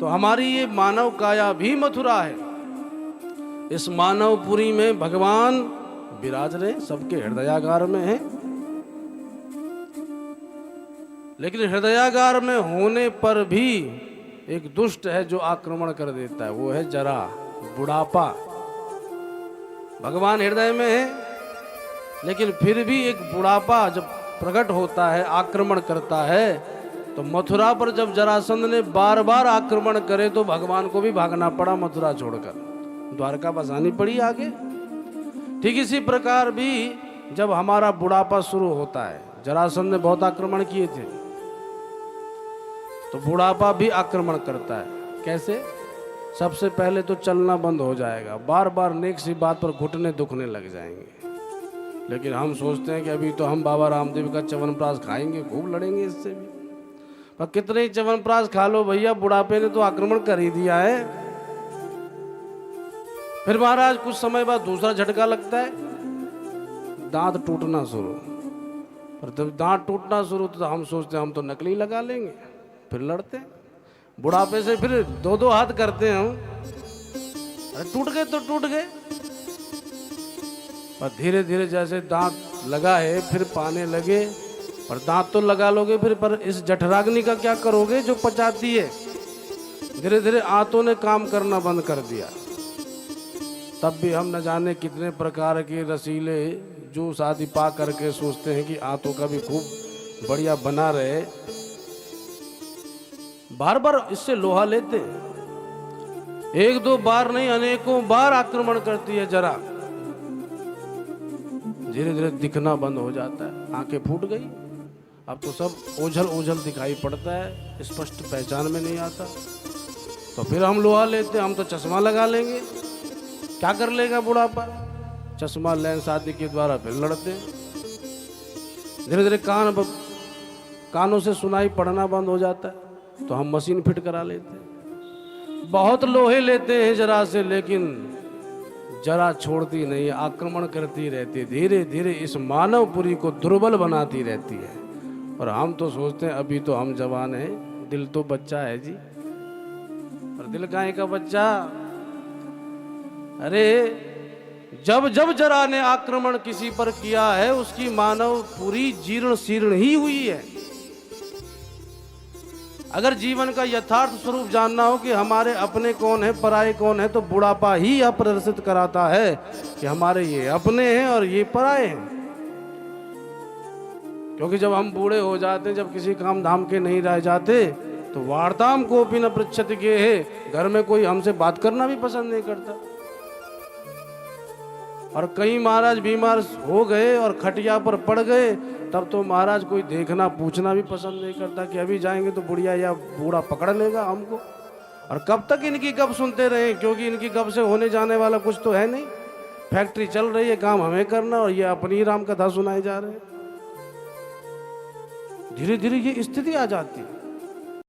तो हमारी ये मानव काया भी मथुरा है। इस मानवपुरी में भगवान विराज रहे, सबके हृदयागार में है। लेकिन हृदयागार में होने पर भी एक दुष्ट है जो आक्रमण कर देता है, वो है जरा, बुढ़ापा। भगवान हृदय में है, लेकिन फिर भी एक बुढ़ापा जब प्रकट होता है, आक्रमण करता है। तो मथुरा पर जब जरासंध ने बार बार आक्रमण करे तो भगवान को भी भागना पड़ा, मथुरा छोड़कर द्वारका बसानी पड़ी आगे। ठीक इसी प्रकार भी जब हमारा बुढ़ापा शुरू होता है, जरासंध ने बहुत आक्रमण किए थे, तो बुढ़ापा भी आक्रमण करता है। कैसे? सबसे पहले तो चलना बंद हो जाएगा, बार बार नेक सी बात पर घुटने दुखने लग जाएंगे। लेकिन हम सोचते हैं कि अभी तो हम बाबा रामदेव का च्यवनप्राश खाएंगे, खूब लड़ेंगे इससे भी। पर कितने ही च्यवनप्राश खा लो भैया, बुढ़ापे ने तो आक्रमण कर ही दिया है। फिर महाराज कुछ समय बाद दूसरा झटका लगता है, दांत टूटना शुरू। पर जब दांत टूटना शुरू तो हम सोचते हैं हम तो नकली लगा लेंगे, फिर लड़ते हैं। बुढ़ापे से फिर दो दो हाथ करते हैं हम, अरे टूट गए तो टूट गए। पर धीरे धीरे जैसे दांत लगा है फिर पाने लगे, पर दांत तो लगा लोगे फिर, पर इस जठराग्नि का क्या करोगे जो पचाती है। धीरे धीरे आंतों ने काम करना बंद कर दिया। तब भी हम न जाने कितने प्रकार के रसीले जूस आदि पा करके सोचते हैं कि आंतों का भी खूब बढ़िया बना रहे। बार बार इससे लोहा लेते, एक दो बार नहीं अनेकों बार आक्रमण करती है जरा। धीरे धीरे दिखना बंद हो जाता है, आंखें फूट गई, अब तो सब ओझल ओझल दिखाई पड़ता है, स्पष्ट पहचान में नहीं आता। तो फिर हम लोहा लेते, हम तो चश्मा लगा लेंगे। क्या कर लेगा बुढ़ापा? चश्मा लेंस आदि के द्वारा फिर लड़ते। धीरे धीरे कानों से सुनाई पड़ना बंद हो जाता है, तो हम मशीन फिट करा लेते। बहुत लोहे लेते हैं जरा से, लेकिन जरा छोड़ती नहीं, आक्रमण करती रहती, धीरे धीरे इस मानवपुरी को दुर्बल बनाती रहती है। और हम तो सोचते हैं अभी तो हम जवान हैं, दिल तो बच्चा है जी। और दिल काहे का बच्चा? अरे जब जब जरा ने आक्रमण किसी पर किया है, उसकी मानवपुरी जीर्ण शीर्ण ही हुई है। अगर जीवन का यथार्थ स्वरूप जानना हो कि हमारे अपने कौन है, पराये कौन है, तो बुढ़ापा ही यह प्रदर्शित कराता है कि हमारे ये अपने हैं और ये पराये हैं। क्योंकि जब हम बूढ़े हो जाते, जब किसी काम धाम के नहीं रह जाते, तो वार्ताम कोपी न पृच्छति के है, घर में कोई हमसे बात करना भी पसंद नहीं करता। और कई महाराज बीमार हो गए और खटिया पर पड़ गए, तब तो महाराज कोई देखना पूछना भी पसंद नहीं करता कि अभी जाएंगे तो बुढ़िया या बूढ़ा पकड़ लेगा हमको। और कब तक इनकी गप सुनते रहे, क्योंकि इनकी गप से होने जाने वाला कुछ तो है नहीं। फैक्ट्री चल रही है, काम हमें करना, और ये अपनी ही राम कथा सुनाए जा रहे हैं। धीरे धीरे ये स्थिति आ जाती है।